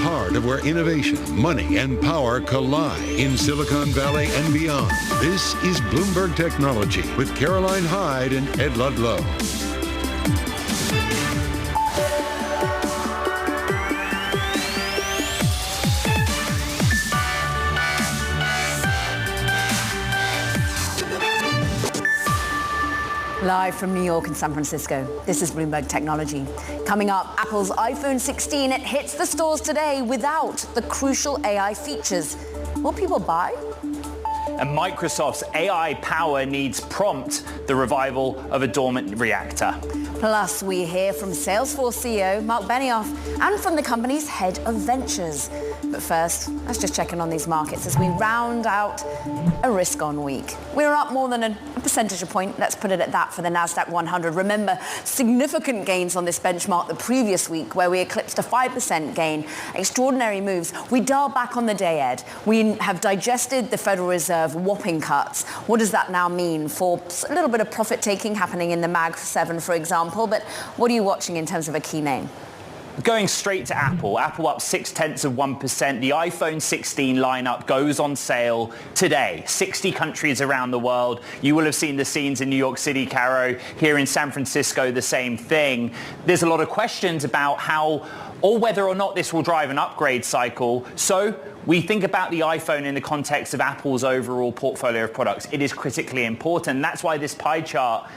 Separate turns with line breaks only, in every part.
heart of where innovation, money, and power collide in Silicon Valley and beyond. This is Bloomberg Technology with Caroline Hyde and Ed Ludlow.
Live from New York and San Francisco, this is Bloomberg Technology. Coming up, Apple's iPhone 16, it hits the stores today without the crucial AI features. Will people buy?
And Microsoft's AI power needs prompt the revival of a dormant reactor.
Plus, we hear from Salesforce CEO Marc Benioff and from the company's head of ventures. But first, let's just check in on these markets as we round out a risk-on week. We're up more than a percentage point, let's put it at that, for the NASDAQ 100. Remember, significant gains on this benchmark the previous week where we eclipsed a 5% gain. Extraordinary moves. We dial back on the day, Ed. We have digested the Federal Reserve whopping cuts. What does that now mean for a little bit of profit-taking happening in the Mag 7, for example? But what are you watching in terms of a key name?
Going straight to Apple. Apple up 0.6%. The iPhone 16 lineup goes on sale today. 60 countries around the world. You will have seen the scenes in New York City, Caro. Here in San Francisco, the same thing. There's a lot of questions about how or whether or not this will drive an upgrade cycle. So we think about the iPhone in the context of Apple's overall portfolio of products. It is critically important. That's why this pie chart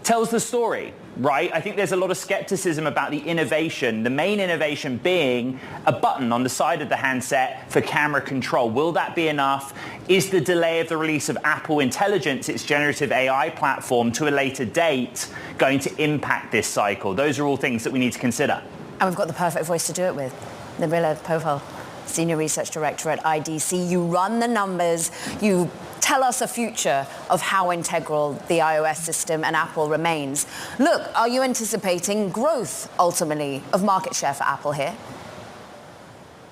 tells the story, right? I think there's a lot of skepticism about the innovation, the main innovation being a button on the side of the handset for camera control. Will that be enough? Is the delay of the release of Apple Intelligence, its generative AI platform, to a later date going to impact this cycle? Those are all things that we need to consider.
And we've got the perfect voice to do it with. Nabila Poval, Senior Research Director at IDC. You run the numbers, you tell us a future of how integral the iOS system and Apple remains. Look, are you anticipating growth, ultimately, of market share for Apple here?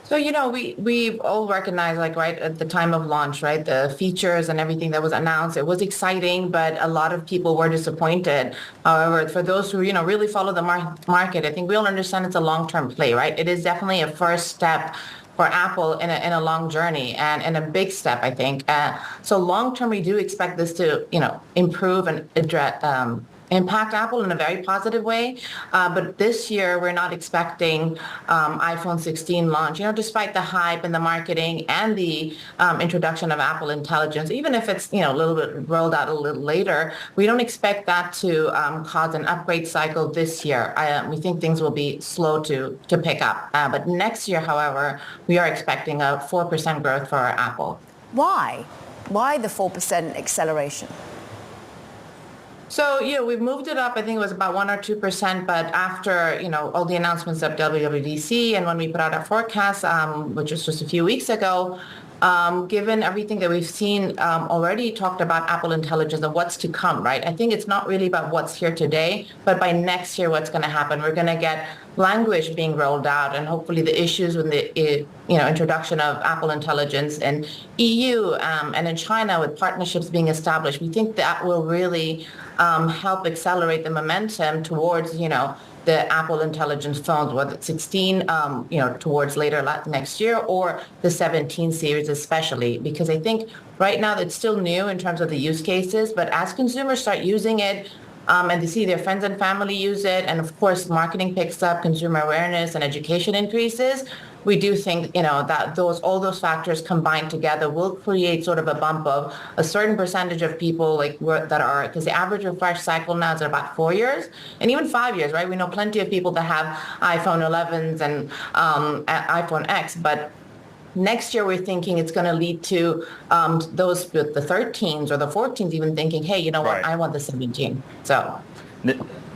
So, we all recognize, right, at the time of launch, right, the features and everything that was announced, it was exciting, but a lot of people were disappointed. However, for those who, really follow the market, I think we all understand it's a long-term play, right? It is definitely a first step for Apple in a long journey and a big step, I think. So long term, we do expect this to, improve and address, impact Apple in a very positive way. But this year, we're not expecting iPhone 16 launch, despite the hype and the marketing and the introduction of Apple Intelligence, even if it's, a little bit rolled out a little later, we don't expect that to cause an upgrade cycle this year. We think things will be slow to pick up. But next year, however, we are expecting a 4% growth for Apple.
Why? Why the 4% acceleration?
So, we've moved it up. I think it was about 1 or 2%. But after, all the announcements of WWDC and when we put out our forecast, which was just a few weeks ago, given everything that we've seen already talked about Apple Intelligence and what's to come, right? I think it's not really about what's here today, but by next year, what's going to happen. We're going to get language being rolled out and hopefully the issues with the introduction of Apple Intelligence in EU and in China with partnerships being established. We think that will really help accelerate the momentum towards, the Apple Intelligence phones, whether it's 16, towards later next year, or the 17 series especially, because I think right now it's still new in terms of the use cases, but as consumers start using it, and they see their friends and family use it, and of course marketing picks up, consumer awareness and education increases, we do think, that all those factors combined together will create sort of a bump of a certain percentage of people because the average refresh cycle now is about 4 years and even 5 years, right? We know plenty of people that have iPhone 11s and iPhone X, but next year, we're thinking it's going to lead to those with the 13s or the 14s even thinking, hey, you know what, I want the 17. So,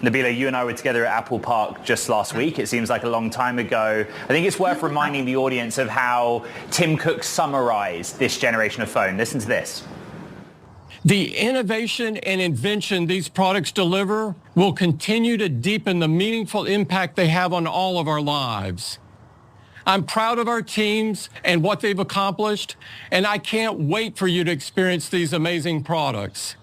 Nabila, you and I were together at Apple Park just last week. It seems like a long time ago. I think it's worth reminding the audience of how Tim Cook summarized this generation of phone. Listen to this.
The innovation and invention these products deliver will continue to deepen the meaningful impact they have on all of our lives. I'm proud of our teams and what they've accomplished, and I can't wait for you to experience these amazing products.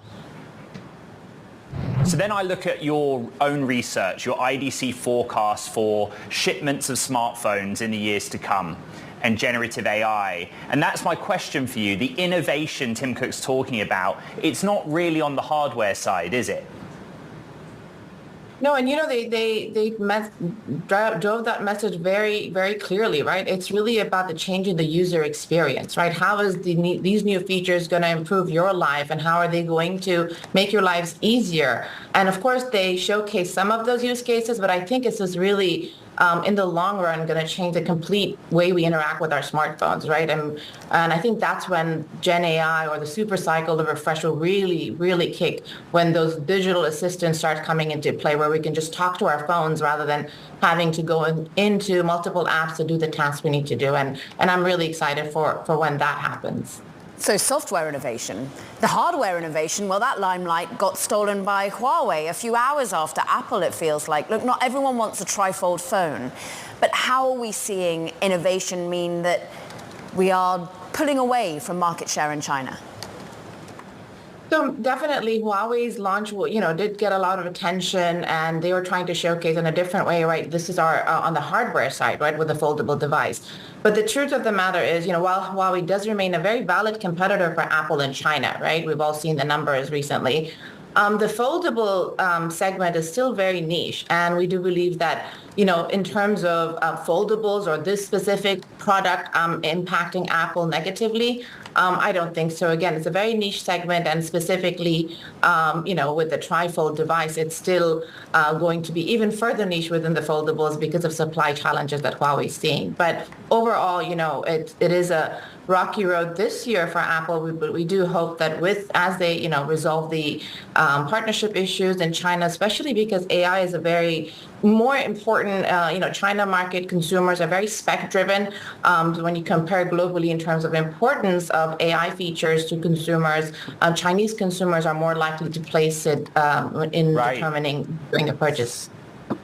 So then I look at your own research, your IDC forecast for shipments of smartphones in the years to come and generative AI. And that's my question for you. The innovation Tim Cook's talking about, it's not really on the hardware side, is it?
No, and they drove that message very, very clearly, right? It's really about the changing the user experience, right? How is these new features going to improve your life, and how are they going to make your lives easier? And of course, they showcase some of those use cases, but I think it's just really in the long run going to change the complete way we interact with our smartphones, right? And I think that's when Gen AI or the super cycle of refresh will really, really kick, when those digital assistants start coming into play, where we can just talk to our phones rather than having to go into multiple apps to do the tasks we need to do. And I'm really excited for when that happens.
So software innovation. The hardware innovation, well, that limelight got stolen by Huawei a few hours after Apple, it feels like. Look, not everyone wants a trifold phone, but how are we seeing innovation mean that we are pulling away from market share in China?
So definitely Huawei's launch, did get a lot of attention, and they were trying to showcase in a different way, right? This is our on the hardware side, right, with a foldable device. But the truth of the matter is, while Huawei does remain a very valid competitor for Apple in China, right? We've all seen the numbers recently. The foldable segment is still very niche, and we do believe that, in terms of foldables or this specific product impacting Apple negatively, I don't think so. Again, it's a very niche segment, and specifically, with the trifold device, it's still going to be even further niche within the foldables because of supply challenges that Huawei's seeing. But overall, it is a rocky road this year for Apple, but we do hope that as they resolve the partnership issues in China, especially because AI is a very more important, China market consumers are very spec driven. When you compare globally in terms of importance of AI features to consumers, Chinese consumers are more likely to place it in determining during a purchase.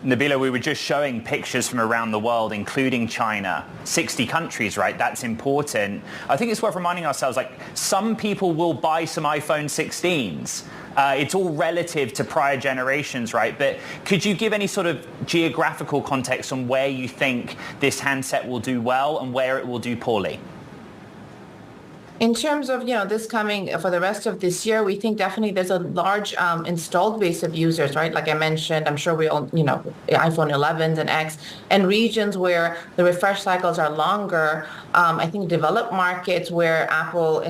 Nabila, we were just showing pictures from around the world, including China, 60 countries, right? That's important. I think it's worth reminding ourselves, like, some people will buy some iPhone 16s. It's all relative to prior generations, right? But could you give any sort of geographical context on where you think this handset will do well and where it will do poorly?
In terms of, this coming for the rest of this year, we think definitely there's a large installed base of users, right? Like I mentioned, I'm sure we all, iPhone 11s and X, and regions where the refresh cycles are longer. I think developed markets where Apple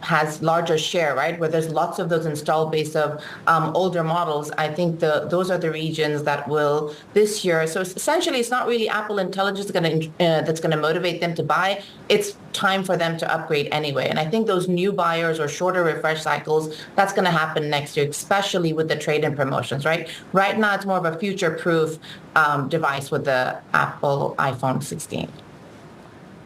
has larger share, right? Where there's lots of those installed base of older models. I think those are the regions that will this year. So essentially, it's not really Apple Intelligence that's going to motivate them to buy. It's time for them to upgrade anyway. And I think those new buyers or shorter refresh cycles, that's going to happen next year, especially with the trade-in promotions, right? Right now, it's more of a future-proof device with the Apple iPhone 16.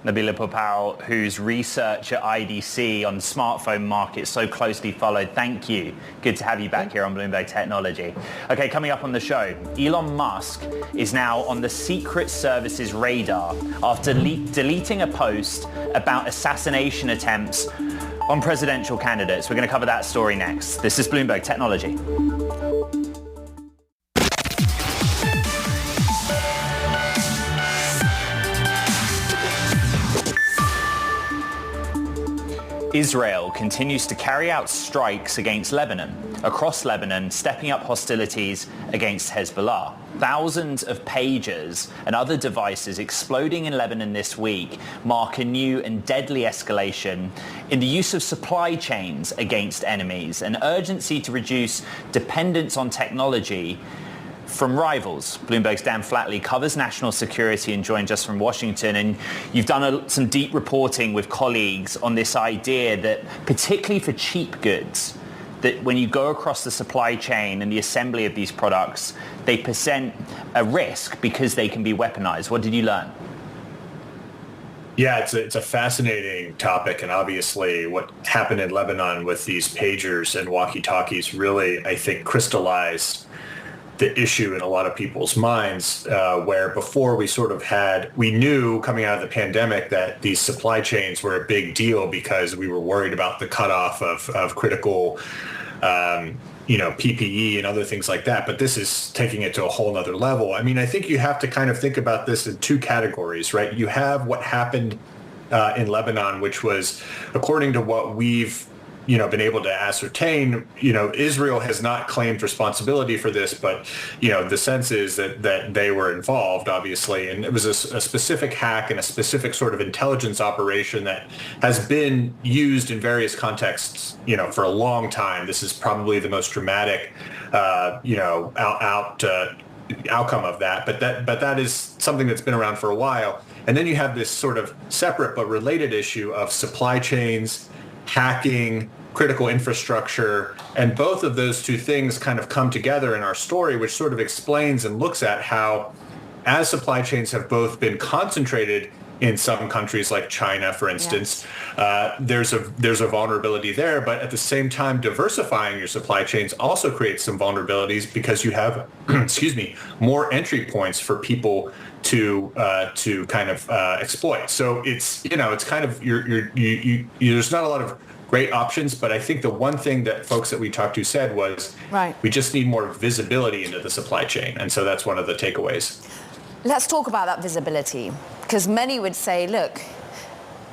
Nabila Popal, whose research at IDC on the smartphone market so closely followed. Thank you. Good to have you back here on Bloomberg Technology. Okay, coming up on the show, Elon Musk is now on the Secret Service's radar after deleting a post about assassination attempts on presidential candidates. We're going to cover that story next. This is Bloomberg Technology. Israel continues to carry out strikes against Lebanon, across Lebanon, stepping up hostilities against Hezbollah. Thousands of pagers and other devices exploding in Lebanon this week mark a new and deadly escalation in the use of supply chains against enemies, an urgency to reduce dependence on technology from rivals. Bloomberg's Dan Flatley covers national security and joined us from Washington. And you've done some deep reporting with colleagues on this idea that, particularly for cheap goods, that when you go across the supply chain and the assembly of these products, they present a risk because they can be weaponized. What did you learn?
Yeah, it's a fascinating topic, and obviously what happened in Lebanon with these pagers and walkie-talkies really, I think, crystallized the issue in a lot of people's minds, where before we knew coming out of the pandemic that these supply chains were a big deal because we were worried about the cutoff of critical PPE and other things like that. But this is taking it to a whole nother level. I mean, I think you have to kind of think about this in two categories, right? You have what happened in Lebanon, which was, according to what we've been able to ascertain, Israel has not claimed responsibility for this, but, the sense is that they were involved, obviously. And it was a specific hack and a specific sort of intelligence operation that has been used in various contexts, for a long time. This is probably the most dramatic, outcome of that. But that is something that's been around for a while. And then you have this sort of separate but related issue of supply chains, hacking, critical infrastructure, and both of those two things kind of come together in our story, which sort of explains and looks at how, as supply chains have both been concentrated in some countries like China, for instance, there's a vulnerability there, but at the same time, diversifying your supply chains also creates some vulnerabilities because you have, more entry points for people to kind of exploit. So it's kind of there's not a lot of great options, but I think the one thing that folks that we talked to said was, we just need more visibility into the supply chain, and so that's one of the takeaways.
Let's talk about that visibility, because many would say, look,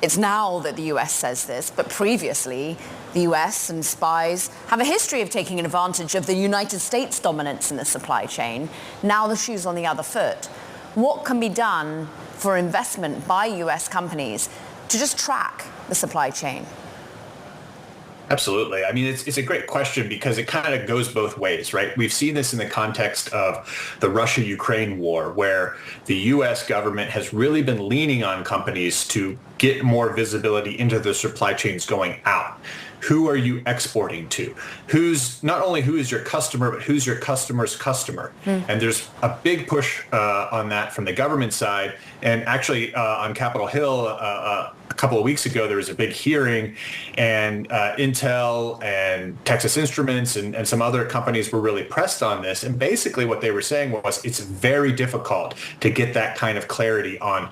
it's now that the US says this, but previously the US and spies have a history of taking advantage of the United States dominance in the supply chain. Now the shoe's on the other foot. What can be done for investment by US companies to just track the supply chain?
Absolutely. I mean, it's a great question because it kind of goes both ways, right? We've seen this in the context of the Russia-Ukraine war, where the U.S. government has really been leaning on companies to get more visibility into the supply chains going out. Who are you exporting to? Not only who is your customer, but who's your customer's customer? And there's a big push on that from the government side. And actually on Capitol Hill, a couple of weeks ago, there was a big hearing, and Intel and Texas Instruments and some other companies were really pressed on this. And basically what they were saying was it's very difficult to get that kind of clarity on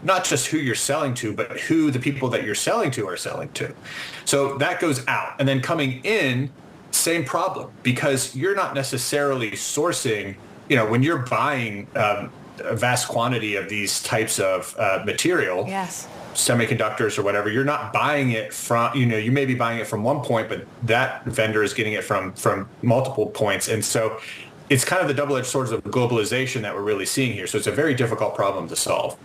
not just who you're selling to, but who the people that you're selling to are selling to. So that goes out. And then coming in, same problem, because you're not necessarily sourcing, when you're buying a vast quantity of these types of material, semiconductors or whatever, you're not buying it from, you may be buying it from one point, but that vendor is getting it from multiple points. And so it's kind of the double-edged swords of globalization that we're really seeing here. So it's a very difficult problem to solve.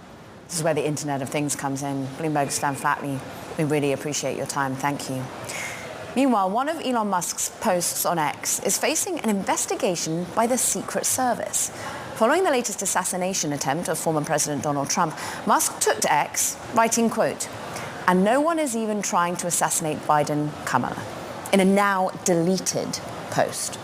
This is where the Internet of Things comes in. Bloomberg's Stan Flatley, we really appreciate your time. Thank you. Meanwhile, one of Elon Musk's posts on X is facing an investigation by the Secret Service. Following the latest assassination attempt of former President Donald Trump, Musk took to X, writing, quote, "And no one is even trying to assassinate Biden, Kamala," in a now deleted post.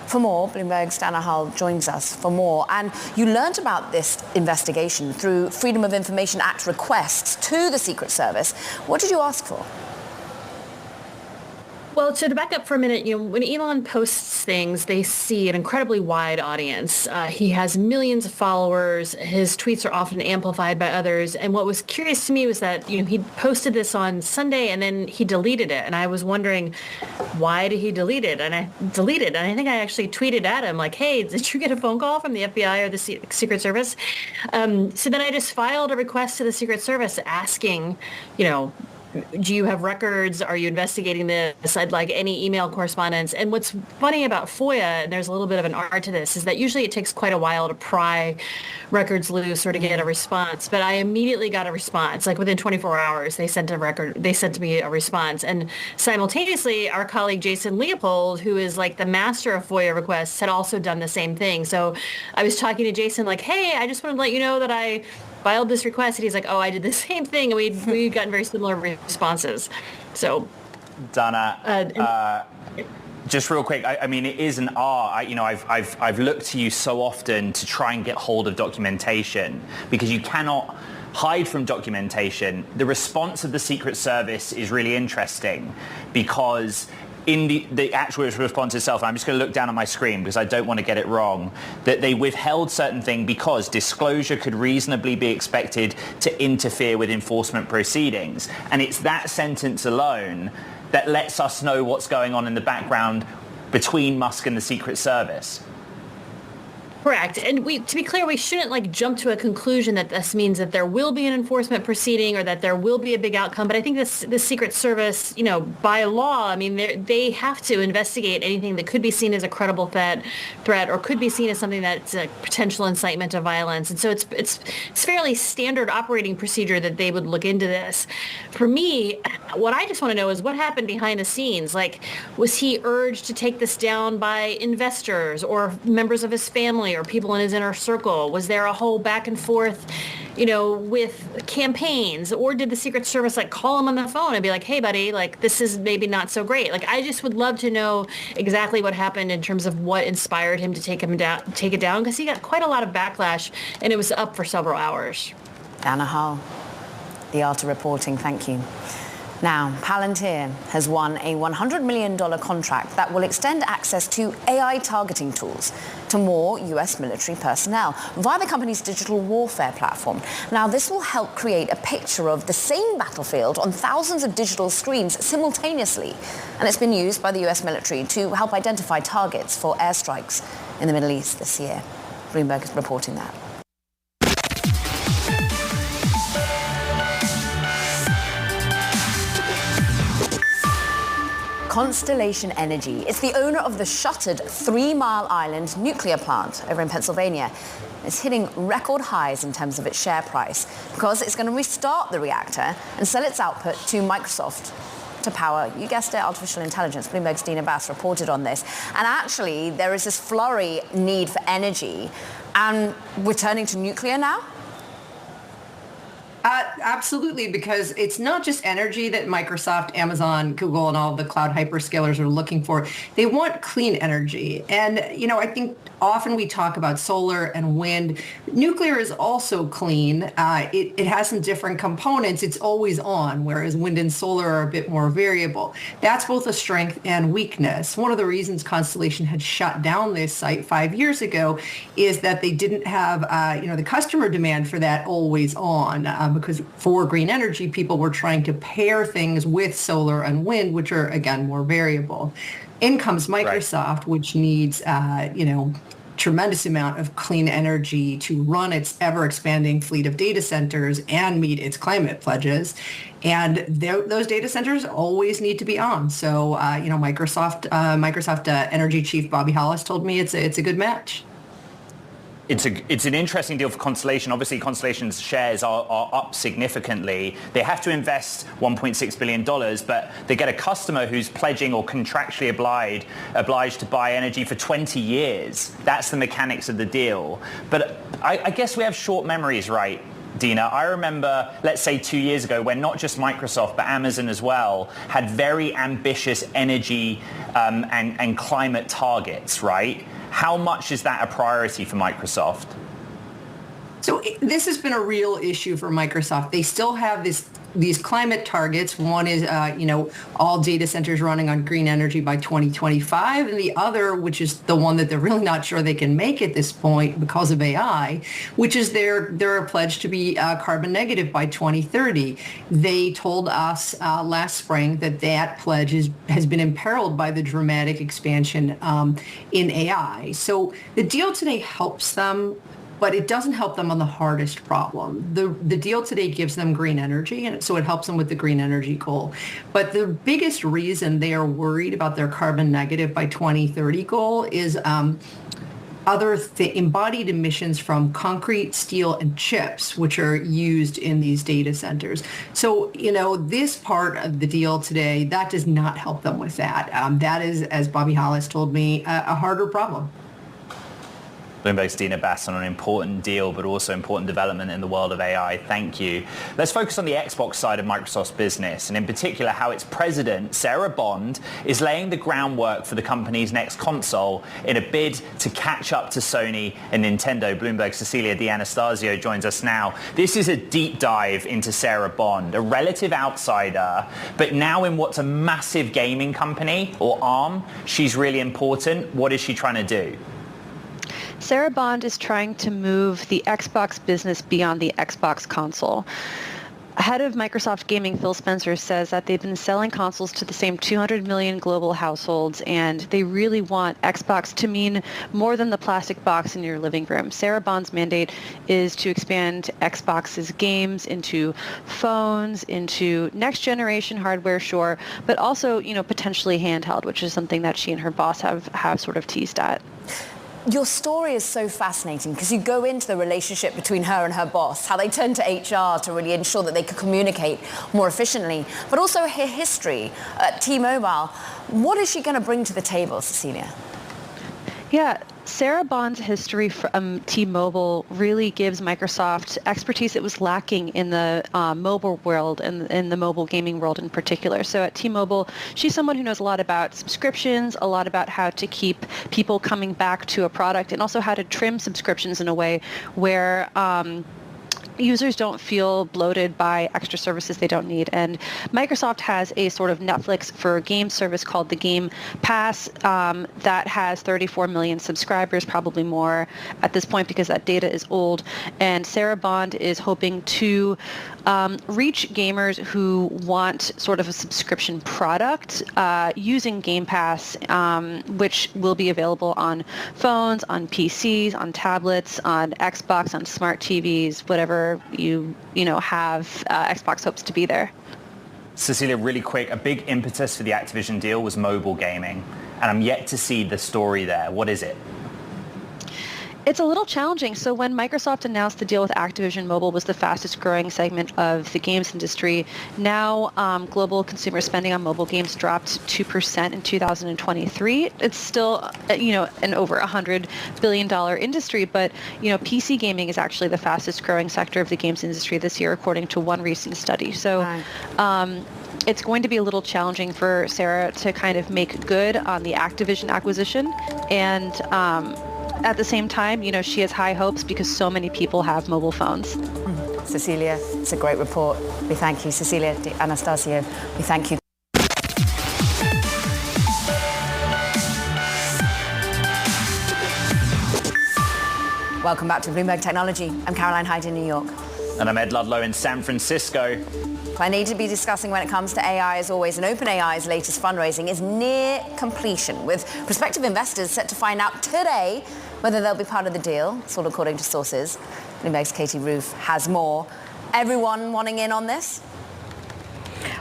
For more, Bloomberg's Dana Hull joins us for more. And you learned about this investigation through Freedom of Information Act requests to the Secret Service. What did you ask for?
Well, to back up for a minute, when Elon posts things, they see an incredibly wide audience. He has millions of followers. His tweets are often amplified by others. And what was curious to me was that, he posted this on Sunday and then he deleted it. And I was wondering, why did he delete it? And I deleted it. And I think I actually tweeted at him like, hey, did you get a phone call from the FBI or the Secret Service? So then I just filed a request to the Secret Service asking, do you have records? Are you investigating this? I'd like any email correspondence. And what's funny about FOIA, and there's a little bit of an art to this, is that usually it takes quite a while to pry records loose or to get a response. But I immediately got a response. Like within 24 hours, they sent me a response. And simultaneously, our colleague Jason Leopold, who is like the master of FOIA requests, had also done the same thing. So I was talking to Jason like, hey, I just wanted to let you know that I filed this request, and he's like, oh, I did the same thing, and we'd gotten very similar responses. So,
Dana, just real quick, I mean, it is an art. I've looked to you so often to try and get hold of documentation because you cannot hide from documentation. The response of the Secret Service is really interesting because in the actual response itself, I'm just going to look down on my screen because I don't want to get it wrong, that they withheld certain things because disclosure could reasonably be expected to interfere with enforcement proceedings. And it's that sentence alone that lets us know what's going on in the background between Musk and the Secret Service.
Correct. And to be clear, we shouldn't jump to a conclusion that this means that there will be an enforcement proceeding or that there will be a big outcome. But I think the Secret Service, by law, I mean, they have to investigate anything that could be seen as a credible threat or could be seen as something that's a potential incitement to violence. And so it's fairly standard operating procedure that they would look into this. For me, what I just want to know is what happened behind the scenes. Was he urged to take this down by investors or members of his family or people in his inner circle? Was there a whole back and forth, with campaigns? Or did the Secret Service call him on the phone and be like, hey, buddy, this is maybe not so great? I just would love to know exactly what happened in terms of what inspired him to take it down, because he got quite a lot of backlash and it was up for several hours.
Anna Hull, the art of reporting. Thank you. Now, Palantir has won a $100 million contract that will extend access to AI targeting tools to more US military personnel via the company's digital warfare platform. Now, this will help create a picture of the same battlefield on thousands of digital screens simultaneously. And it's been used by the US military to help identify targets for airstrikes in the Middle East this year. Bloomberg is reporting that. Constellation Energy is the owner of the shuttered 3 Mile Island nuclear plant over in Pennsylvania. It's hitting record highs in terms of its share price because it's going to restart the reactor and sell its output to Microsoft to power, you guessed it, artificial intelligence. Bloomberg's Dina Bass reported on this. And actually, there is this flurry need for energy. And we're turning to nuclear now?
Absolutely, because it's not just energy that Microsoft, Amazon, Google, and all the cloud hyperscalers are looking for. They want clean energy. And, I think often we talk about solar and wind. Nuclear is also clean. It has some different components. It's always on, whereas wind and solar are a bit more variable. That's both a strength and weakness. One of the reasons Constellation had shut down this site 5 years ago is that they didn't have, the customer demand for that always on. Because for green energy, people were trying to pair things with solar and wind, which are, again, more variable. In comes Microsoft, right, which needs, tremendous amount of clean energy to run its ever-expanding fleet of data centers and meet its climate pledges. And those data centers always need to be on. So, Microsoft Energy Chief Bobby Hollis told me it's a good match.
It's an interesting deal for Constellation. Obviously, Constellation's shares are up significantly. They have to invest $1.6 billion, but they get a customer who's pledging or contractually obliged to buy energy for 20 years. That's the mechanics of the deal. But I guess we have short memories, right, Dina? I remember, let's say 2 years ago, when not just Microsoft, but Amazon as well, had very ambitious energy and climate targets, right? How much is that a priority for Microsoft?
So this has been a real issue for Microsoft. They still have these climate targets. One is, all data centers running on green energy by 2025. And the other, which is the one that they're really not sure they can make at this point because of AI, which is their pledge to be carbon negative by 2030. They told us last spring that pledge has been imperiled by the dramatic expansion in AI. So the deal today helps them, but it doesn't help them on the hardest problem. The deal today gives them green energy, and so it helps them with the green energy goal. But the biggest reason they are worried about their carbon negative by 2030 goal is embodied emissions from concrete, steel, and chips, which are used in these data centers. So, this part of the deal today, that does not help them with that. That is, as Bobby Hollis told me, a harder problem.
Bloomberg's Dina Bass on an important deal, but also important development in the world of AI. Thank you. Let's focus on the Xbox side of Microsoft's business, and in particular how its president, Sarah Bond, is laying the groundwork for the company's next console in a bid to catch up to Sony and Nintendo. Bloomberg's Cecilia D'Anastasio joins us now. This is a deep dive into Sarah Bond, a relative outsider, but now in what's a massive gaming company, or ARM. She's really important. What is she trying to do?
Sarah Bond is trying to move the Xbox business beyond the Xbox console. Head of Microsoft Gaming, Phil Spencer, says that they've been selling consoles to the same 200 million global households, and they really want Xbox to mean more than the plastic box in your living room. Sarah Bond's mandate is to expand Xbox's games into phones, into next-generation hardware, sure, but also, potentially handheld, which is something that she and her boss have sort of teased at.
Your story is so fascinating because you go into the relationship between her and her boss, how they turned to HR to really ensure that they could communicate more efficiently, but also her history at T-Mobile. What is she going to bring to the table, Cecilia?
Yeah, Sarah Bond's history from T-Mobile really gives Microsoft expertise that was lacking in the mobile world and in the mobile gaming world in particular. So at T-Mobile, she's someone who knows a lot about subscriptions, a lot about how to keep people coming back to a product, and also how to trim subscriptions in a way where users don't feel bloated by extra services they don't need. And Microsoft has a sort of Netflix for game service called the Game Pass that has 34 million subscribers, probably more at this point because that data is old. And Sarah Bond is hoping to reach gamers who want sort of a subscription product using Game Pass, which will be available on phones, on PCs, on tablets, on Xbox, on smart TVs, whatever you have. Xbox hopes to be there.
Cecilia, really quick, a big impetus for the Activision deal was mobile gaming, and I'm yet to see the story there. What is it?
It's a little challenging. So when Microsoft announced the deal with Activision, mobile was the fastest growing segment of the games industry. Now, global consumer spending on mobile games dropped 2% in 2023. It's still, an over $100 billion industry, but, PC gaming is actually the fastest growing sector of the games industry this year, according to one recent study. So it's going to be a little challenging for Sarah to kind of make good on the Activision acquisition. And at the same time, she has high hopes because so many people have mobile phones.
Cecilia, it's a great report. We thank you. Cecilia Anastasio, we thank you. Welcome back to Bloomberg Technology. I'm Caroline Hyde in New York.
And I'm Ed Ludlow in San Francisco.
Plenty to be discussing when it comes to AI as always, and OpenAI's latest fundraising is near completion, with prospective investors set to find out today whether they'll be part of the deal, sort of according to sources. Bloomberg's Katie Roof has more. Everyone wanting in on this?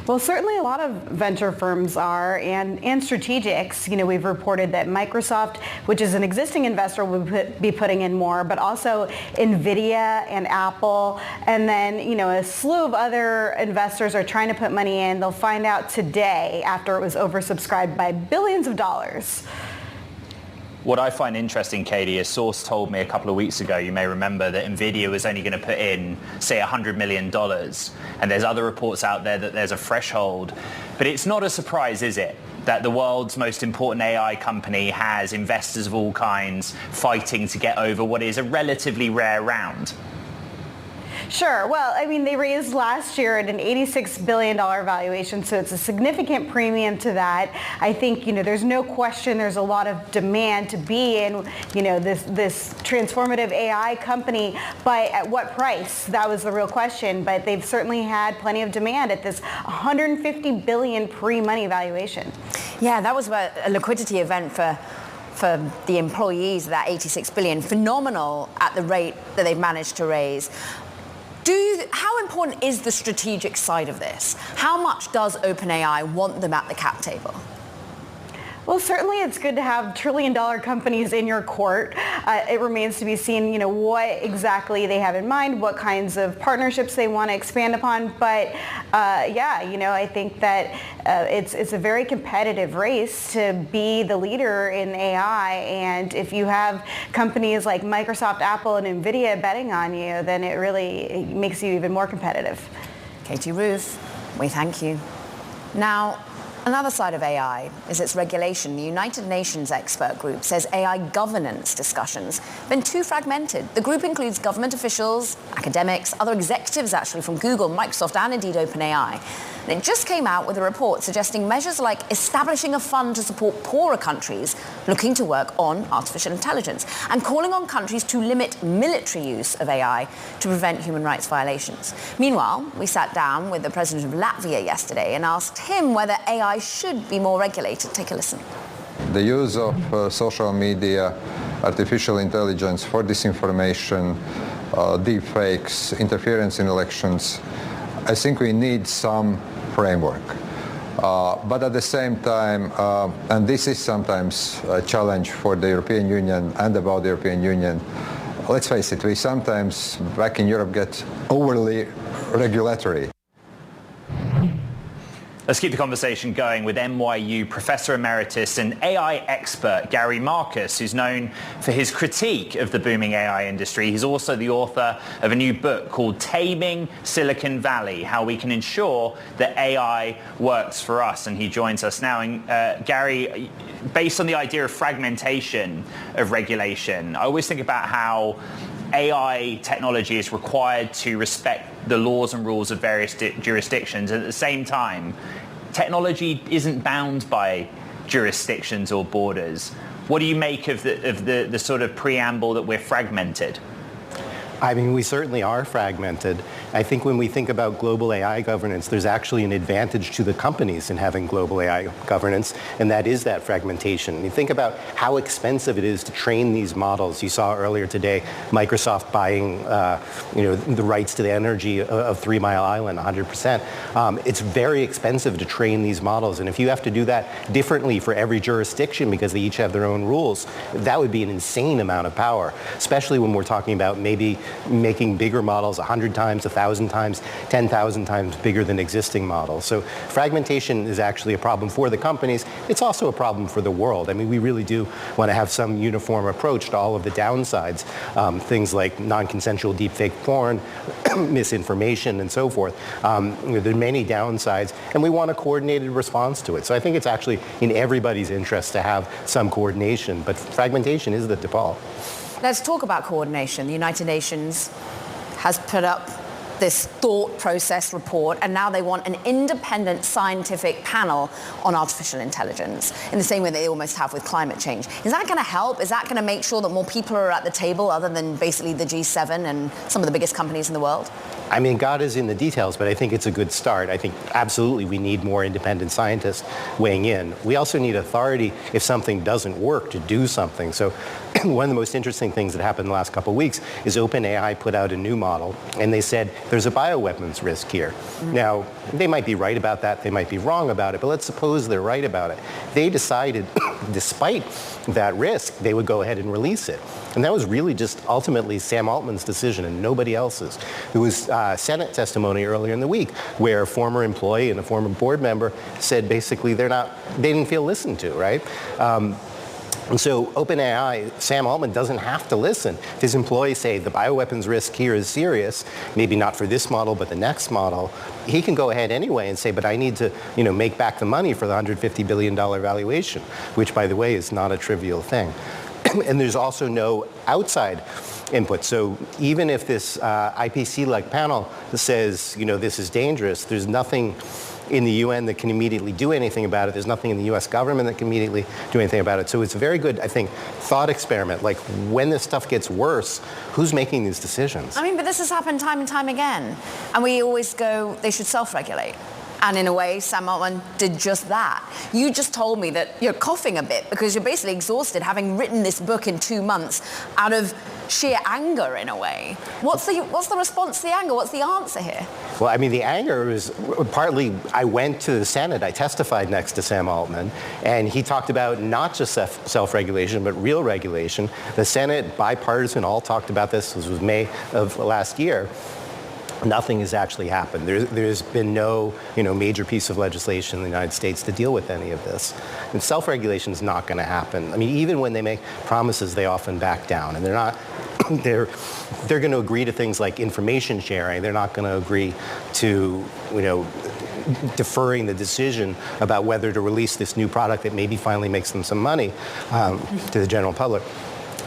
Well, certainly a lot of venture firms are, and strategics. We've reported that Microsoft, which is an existing investor, will be putting in more, but also NVIDIA and Apple, and then, a slew of other investors are trying to put money in. They'll find out today after it was oversubscribed by billions of dollars.
What I find interesting, Katie, a source told me a couple of weeks ago, you may remember, that NVIDIA was only going to put in, say, $100 million. And there's other reports out there that there's a threshold. But it's not a surprise, is it, that the world's most important AI company has investors of all kinds fighting to get over what is a relatively rare round?
Sure. Well, they raised last year at an $86 billion valuation, so it's a significant premium to that. I think, there's no question there's a lot of demand to be in, this transformative AI company, but at what price? That was the real question, but they've certainly had plenty of demand at this $150 billion pre-money valuation.
Yeah, that was a liquidity event for the employees, that $86 billion. Phenomenal at the rate that they've managed to raise. How important is the strategic side of this? How much does OpenAI want them at the cap table?
Well, certainly it's good to have trillion-dollar companies in your court. It remains to be seen, what exactly they have in mind, what kinds of partnerships they want to expand upon. But I think that it's a very competitive race to be the leader in AI. And if you have companies like Microsoft, Apple, and NVIDIA betting on you, then it really makes you even more competitive.
Katie Roof, we thank you. Now, another side of AI is its regulation. The United Nations expert group says AI governance discussions have been too fragmented. The group includes government officials, academics, other executives actually from Google, Microsoft, and indeed OpenAI. And it just came out with a report suggesting measures like establishing a fund to support poorer countries looking to work on artificial intelligence and calling on countries to limit military use of AI to prevent human rights violations. Meanwhile, we sat down with the president of Latvia yesterday and asked him whether AI should be more regulated. Take a listen.
The use of social media, artificial intelligence for disinformation, deepfakes, interference in elections, I think we need some framework. But at the same time, and this is sometimes a challenge for the European Union and about the European Union, let's face it, we sometimes back in Europe get overly regulatory.
Let's keep the conversation going with NYU Professor Emeritus and AI expert Gary Marcus, who's known for his critique of the booming AI industry. He's also the author of a new book called Taming Silicon Valley, How We Can Ensure That AI Works for Us. And he joins us now. And Gary, based on the idea of fragmentation of regulation, I always think about how AI technology is required to respect the laws and rules of various jurisdictions. And at the same time, technology isn't bound by jurisdictions or borders. What do you make of the sort of preamble that we're fragmented?
I mean, we certainly are fragmented. I think when we think about global AI governance, there's actually an advantage to the companies in having global AI governance, and that is that fragmentation. You think about how expensive it is to train these models. You saw earlier today Microsoft buying the rights to the energy of 3 Mile Island, 100%. It's very expensive to train these models, and if you have to do that differently for every jurisdiction because they each have their own rules, that would be an insane amount of power, especially when we're talking about maybe making bigger models 100 times, 1,000 times, 10,000 times bigger than existing models. So fragmentation is actually a problem for the companies. It's also a problem for the world. I mean, we really do want to have some uniform approach to all of the downsides, things like non-consensual deepfake porn, misinformation, and so forth. There are many downsides, and we want a coordinated response to it. So I think it's actually in everybody's interest to have some coordination, but fragmentation is the default.
Let's talk about coordination. The United Nations has put up this thought process report, and now they want an independent scientific panel on artificial intelligence in the same way they almost have with climate change. Is that going to help? Is that going to make sure that more people are at the table other than basically the G7 and some of the biggest companies in the world?
I mean, God is in the details, but I think it's a good start. I think absolutely we need more independent scientists weighing in. We also need authority if something doesn't work to do something. So one of the most interesting things that happened in the last couple of weeks is OpenAI put out a new model, and they said there's a bioweapons risk here. Mm-hmm. Now, they might be right about that, they might be wrong about it, but let's suppose they're right about it. They decided, despite that risk, they would go ahead and release it. And that was really just ultimately Sam Altman's decision and nobody else's. There was Senate testimony earlier in the week where a former employee and a former board member said basically they didn't feel listened to, right? And so OpenAI, Sam Altman doesn't have to listen. If his employees say the bioweapons risk here is serious, maybe not for this model, but the next model, he can go ahead anyway and say, but I need to, make back the money for the $150 billion valuation, which, by the way, is not a trivial thing. And there's also no outside input. So even if this IPC-like panel says, this is dangerous, there's nothing in the UN that can immediately do anything about it. There's nothing in the US government that can immediately do anything about it. So it's a very good, I think, thought experiment. Like, when this stuff gets worse, who's making these decisions?
I mean, but this has happened time and time again. And we always go, they should self-regulate. And in a way, Sam Altman did just that. You just told me that you're coughing a bit because you're basically exhausted, having written this book in 2 months out of sheer anger, in a way. What's the response to the anger? What's the answer here?
Well, I mean, the anger was partly, I went to the Senate, I testified next to Sam Altman, and he talked about not just self-regulation, but real regulation. The Senate, bipartisan, all talked about this. This was May of last year. Nothing has actually happened. There's been no, major piece of legislation in the United States to deal with any of this. And self-regulation is not going to happen. I mean, even when they make promises, they often back down, and they're not. They're going to agree to things like information sharing. They're not going to agree to, deferring the decision about whether to release this new product that maybe finally makes them some money to the general public.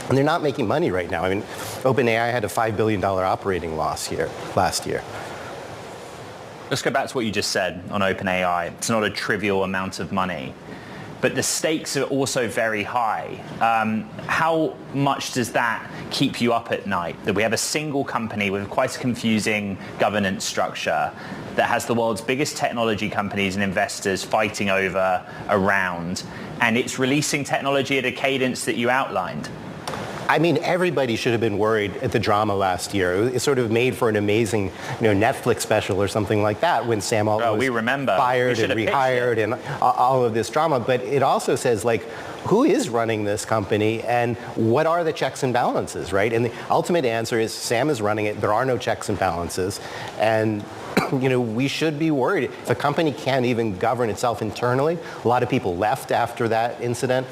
And they're not making money right now. I mean, OpenAI had a $5 billion operating loss last year.
Let's go back to what you just said on OpenAI. It's not a trivial amount of money, but the stakes are also very high. How much does that keep you up at night? That we have a single company with quite a confusing governance structure that has the world's biggest technology companies and investors fighting over around, and it's releasing technology at a cadence that you outlined.
I mean, everybody should have been worried at the drama last year. It sort of made for an amazing, Netflix special or something like that when Sam Altman was fired and rehired and all of this drama. But it also says, who is running this company and what are the checks and balances, right? And the ultimate answer is Sam is running it. There are no checks and balances. And we should be worried. If a company can't even govern itself internally, a lot of people left after that incident.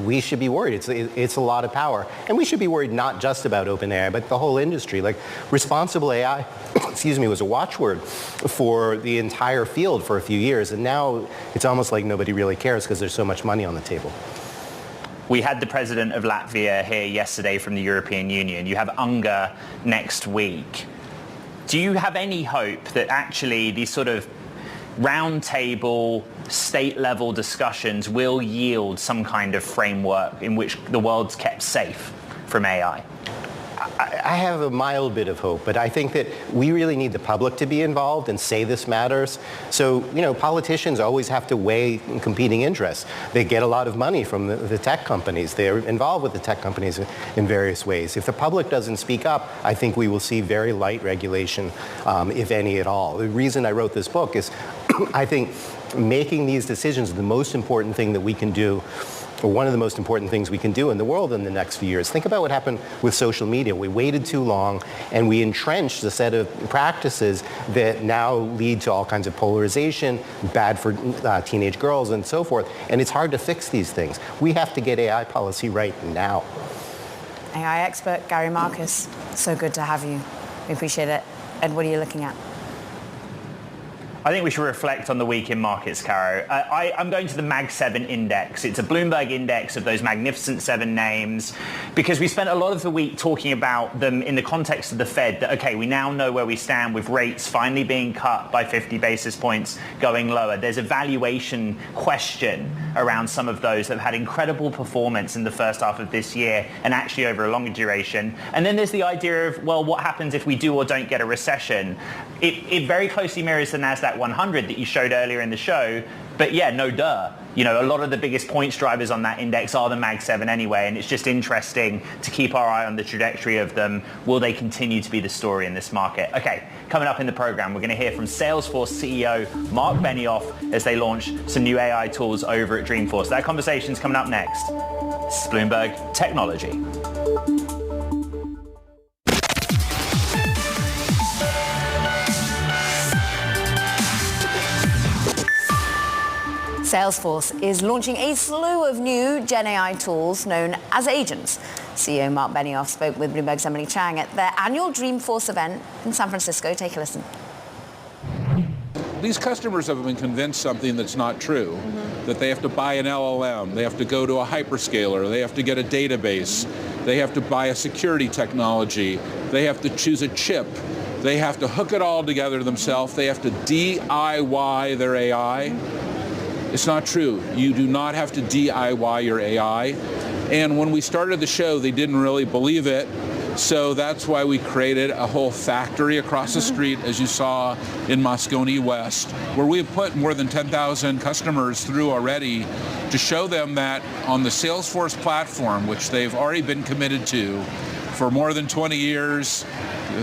We should be worried. It's a lot of power. And we should be worried not just about OpenAI, but the whole industry. Responsible AI, was a watchword for the entire field for a few years. And now it's almost like nobody really cares because there's so much money on the table.
We had the president of Latvia here yesterday from the European Union. You have UNGA next week. Do you have any hope that actually these sort of roundtable, state-level discussions will yield some kind of framework in which the world's kept safe from AI?
I have a mild bit of hope, but I think that we really need the public to be involved and say this matters. So, politicians always have to weigh competing interests. They get a lot of money from the tech companies. They're involved with the tech companies in various ways. If the public doesn't speak up, I think we will see very light regulation, if any at all. The reason I wrote this book is I think making these decisions is the most important thing that we can do, or one of the most important things we can do in the world in the next few years. Think about what happened with social media. We waited too long and we entrenched a set of practices that now lead to all kinds of polarization, bad for teenage girls and so forth. And it's hard to fix these things. We have to get AI policy right now.
AI expert Gary Marcus, so good to have you. We appreciate it. Ed, what are you looking at?
I think we should reflect on the week in markets, Caro. I'm going to the Mag 7 index. It's a Bloomberg index of those magnificent 7 names, because we spent a lot of the week talking about them in the context of the Fed, that, okay, we now know where we stand with rates finally being cut by 50 basis points going lower. There's a valuation question around some of those that have had incredible performance in the first half of this year and actually over a longer duration. And then there's the idea of, well, what happens if we do or don't get a recession? It very closely mirrors the NASDAQ 100 that you showed earlier in the show. But yeah, no duh. A lot of the biggest points drivers on that index are the Mag 7 anyway, and it's just interesting to keep our eye on the trajectory of them. Will they continue to be the story in this market? Okay, coming up in the program, we're going to hear from Salesforce CEO Marc Benioff as they launch some new AI tools over at Dreamforce. That conversation's coming up next. This is Bloomberg Technology.
Salesforce is launching a slew of new Gen AI tools known as agents. CEO Marc Benioff spoke with Bloomberg's Emily Chang at their annual Dreamforce event in San Francisco. Take a listen.
These customers have been convinced something that's not true, that they have to buy an LLM, they have to go to a hyperscaler, they have to get a database, they have to buy a security technology, they have to choose a chip, they have to hook it all together themselves, they have to DIY their AI. It's not true. You do not have to DIY your AI. And when we started the show, they didn't really believe it. So that's why we created a whole factory across the street, as you saw in Moscone West, where we have put more than 10,000 customers through already to show them that on the Salesforce platform, which they've already been committed to for more than 20 years,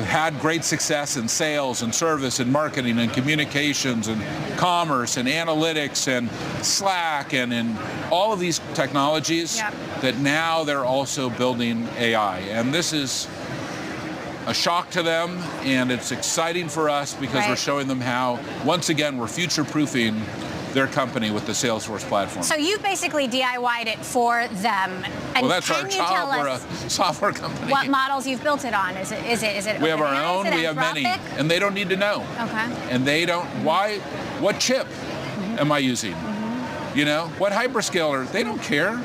had great success in sales and service and marketing and communications and commerce and analytics and Slack and in all of these technologies, that now they're also building AI. And this is a shock to them, and it's exciting for us because we're showing them how, once again, we're future-proofing their company with the Salesforce platform.
So you basically DIY'd it for them. And
well, that's our job. We're a software company.
What models you've built it on? Is it?
We have our own. We have many, and they don't need to know. Okay. And they don't. Why? What chip am I using? What hyperscaler? They don't care.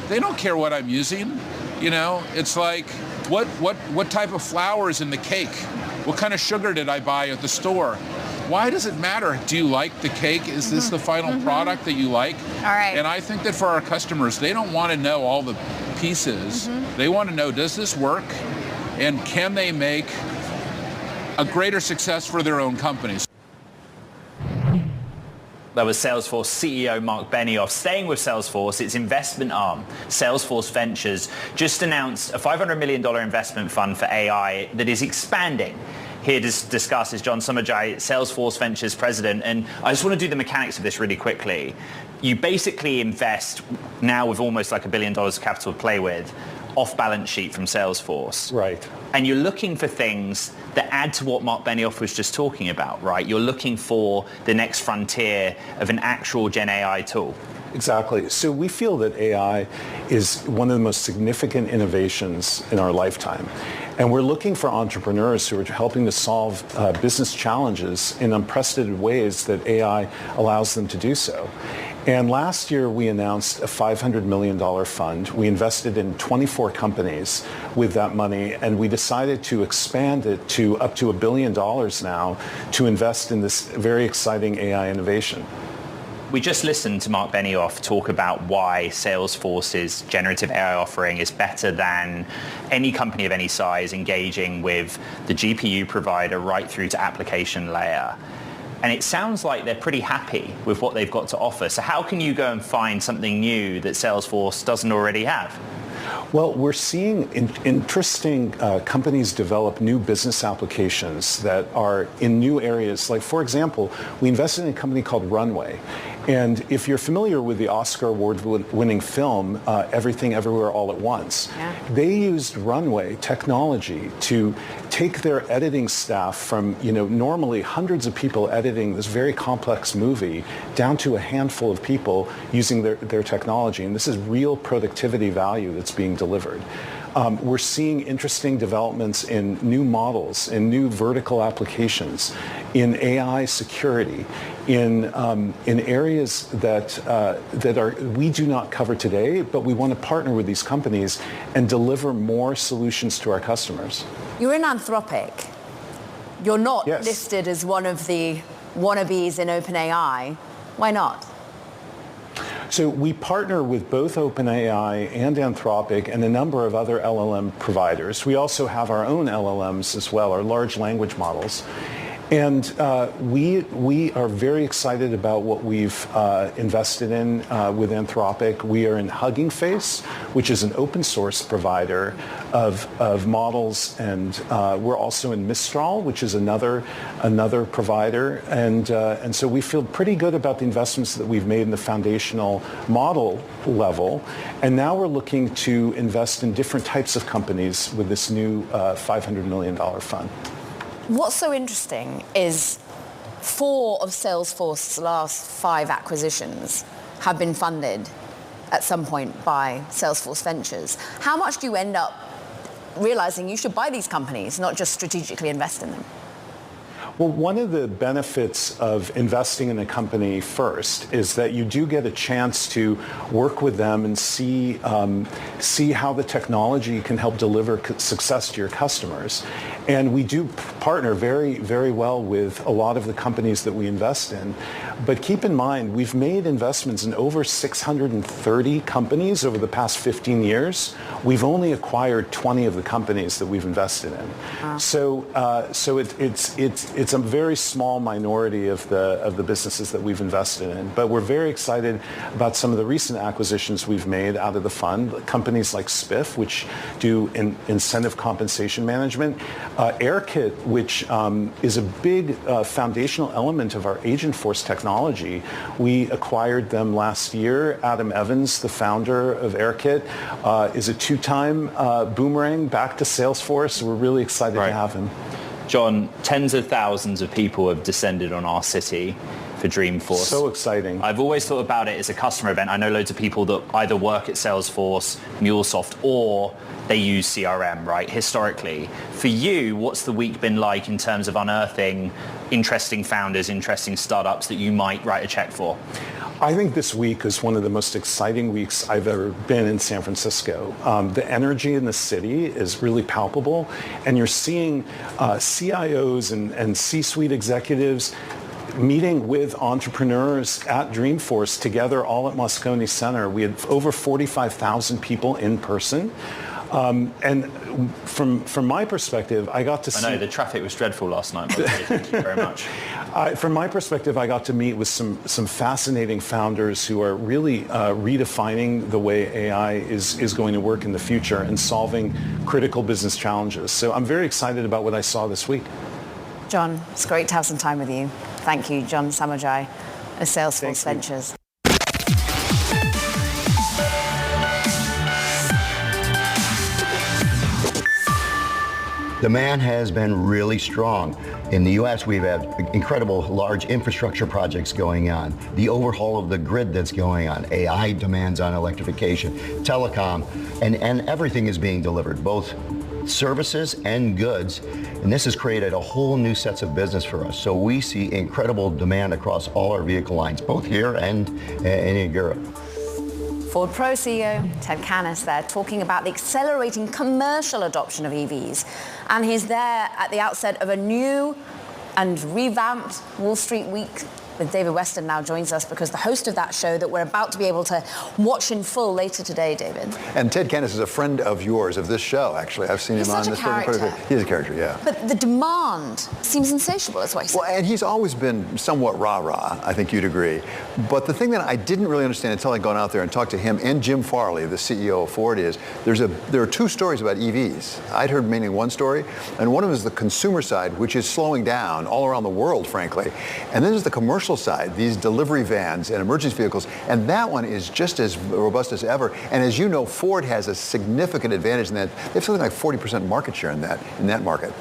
They don't care what I'm using. It's like what type of flour is in the cake. What kind of sugar did I buy at the store? Why does it matter? Do you like the cake? Is this the final product that you like?
All right.
And I think that for our customers, they don't want to know all the pieces. They want to know, does this work? And can they make a greater success for their own companies?
That was Salesforce CEO Marc Benioff. Staying with Salesforce, its investment arm, Salesforce Ventures, just announced a $500 million investment fund for AI that is expanding. Here to discuss is John Sommerjai, Salesforce Ventures president. And I just want to do the mechanics of this really quickly. You basically invest now with almost like $1 billion of capital to play with off balance sheet from Salesforce.
Right.
And you're looking for things that add to what Marc Benioff was just talking about, right? You're looking for the next frontier of an actual Gen AI tool.
Exactly. So we feel that AI is one of the most significant innovations in our lifetime. And we're looking for entrepreneurs who are helping to solve business challenges in unprecedented ways that AI allows them to do so. And last year, we announced a $500 million fund. We invested in 24 companies with that money, and we decided to expand it to up to $1 billion now to invest in this very exciting AI innovation.
We just listened to Marc Benioff talk about why Salesforce's generative AI offering is better than any company of any size engaging with the GPU provider right through to application layer. And it sounds like they're pretty happy with what they've got to offer. So how can you go and find something new that Salesforce doesn't already have?
Well, we're seeing interesting companies develop new business applications that are in new areas. Like, for example, we invested in a company called Runway. And if you're familiar with the Oscar award-winning film, Everything Everywhere All at Once, they used Runway technology to take their editing staff from, normally hundreds of people editing this very complex movie down to a handful of people using their technology. And this is real productivity value that's being delivered. We're seeing interesting developments in new models, in new vertical applications, in AI security, in areas that we do not cover today, but we want to partner with these companies and deliver more solutions to our customers.
You're in Anthropic. You're not listed as one of the wannabes in OpenAI. Why not?
So we partner with both OpenAI and Anthropic and a number of other LLM providers. We also have our own LLMs as well, our large language models. And we are very excited about what we've invested in with Anthropic. We are in Hugging Face, which is an open source provider of models, and we're also in Mistral, which is another provider. And so we feel pretty good about the investments that we've made in the foundational model level. And now we're looking to invest in different types of companies with this new $500 million fund.
What's so interesting is 4 of Salesforce's last 5 acquisitions have been funded at some point by Salesforce Ventures. How much do you end up realizing you should buy these companies, not just strategically invest in them?
Well, one of the benefits of investing in a company first is that you do get a chance to work with them and see how the technology can help deliver success to your customers. And we do partner very, very well with a lot of the companies that we invest in. But keep in mind, we've made investments in over 630 companies over the past 15 years. We've only acquired 20 of the companies that we've invested in. Wow. So it's a very small minority of the businesses that we've invested in. But we're very excited about some of the recent acquisitions we've made out of the fund. Companies like Spiff, which do incentive compensation management. AirKit, which is a big foundational element of our Agentforce technology. We acquired them last year. Adam Evans, the founder of AirKit, is a 2-time boomerang back to Salesforce. We're really excited to have him.
John, tens of thousands of people have descended on our city for Dreamforce.
So exciting.
I've always thought about it as a customer event. I know loads of people that either work at Salesforce, MuleSoft, or they use CRM, right, historically. For you, what's the week been like in terms of unearthing interesting founders, interesting startups that you might write a check for?
I think this week is one of the most exciting weeks I've ever been in San Francisco. The energy in the city is really palpable, and you're seeing CIOs and C-suite executives meeting with entrepreneurs at Dreamforce together all at Moscone Center. We had over 45,000 people in person. And from my perspective, I got to see...
I know, the traffic was dreadful last night, by the way. Thank you very much.
From my perspective, I got to meet with some fascinating founders who are really redefining the way AI is going to work in the future and solving critical business challenges. So I'm very excited about what I saw this week.
John, it's great to have some time with you. Thank you, John Samajai of Salesforce Ventures.
Demand has been really strong. In the U.S., we've had incredible large infrastructure projects going on, the overhaul of the grid that's going on, AI demands on electrification, telecom, and everything is being delivered, both services and goods. And this has created a whole new sets of business for us. So we see incredible demand across all our vehicle lines, both here and in Europe.
Ford Pro CEO Ted Cannis there talking about the accelerating commercial adoption of EVs. And he's there at the outset of a new and revamped Wall Street Week. With David Weston now joins us because the host of that show that we're about to be able to watch in full later today, David.
And Ted Cannis is a friend of yours, of this show, actually. I've seen him on this. He's a character, yeah.
But the demand seems insatiable, is what he said.
Well, and he's always been somewhat rah-rah, I think you'd agree. But the thing that I didn't really understand until I'd gone out there and talked to him and Jim Farley, the CEO of Ford, is there are two stories about EVs. I'd heard mainly one story, and one of them is the consumer side, which is slowing down all around the world, frankly. And then there's the commercial side, these delivery vans and emergency vehicles, and that one is just as robust as ever. And as you know, Ford has a significant advantage in that. They have something like 40% market share in that market.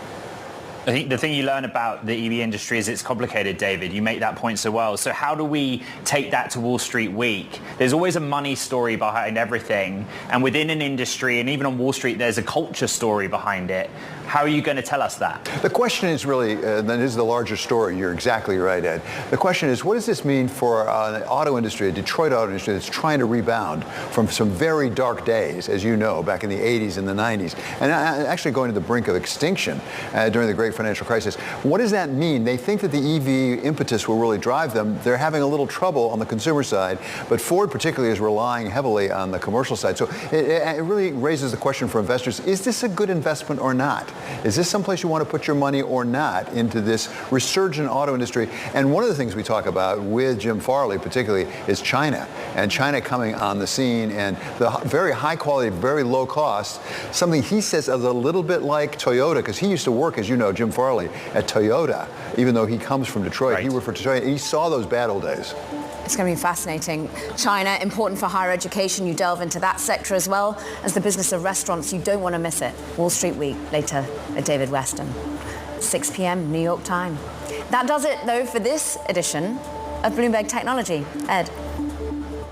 I think the thing you learn about the EV industry is it's complicated, David. You make that point so well. So how do we take that to Wall Street Week? There's always a money story behind everything. And within an industry, and even on Wall Street, there's a culture story behind it. How are you going to tell us that?
The question is really, that is the larger story. You're exactly right, Ed. The question is, what does this mean for an auto industry, a Detroit auto industry that's trying to rebound from some very dark days, as you know, back in the 80s and the 90s, and actually going to the brink of extinction during the Great Financial Crisis. What does that mean? They think that the EV impetus will really drive them. They're having a little trouble on the consumer side, but Ford particularly is relying heavily on the commercial side. So it really raises the question for investors, is this a good investment or not? Is this someplace you want to put your money or not into this resurgent auto industry? And one of the things we talk about with Jim Farley particularly is China, and China coming on the scene and the very high quality, very low cost, something he says is a little bit like Toyota, because he used to work, as you know, Jim Farley, at Toyota, even though he comes from Detroit. Right. He worked for Toyota. He saw those bad old days.
It's going to be fascinating. China, important for higher education. You delve into that sector as well as the business of restaurants. You don't want to miss it. Wall Street Week, later at David Weston. 6 p.m. New York time. That does it, though, for this edition of Bloomberg Technology. Ed.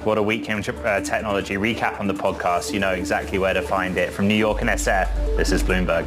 What a week in technology. Recap on the podcast. You know exactly where to find it. From New York and SF, this is Bloomberg.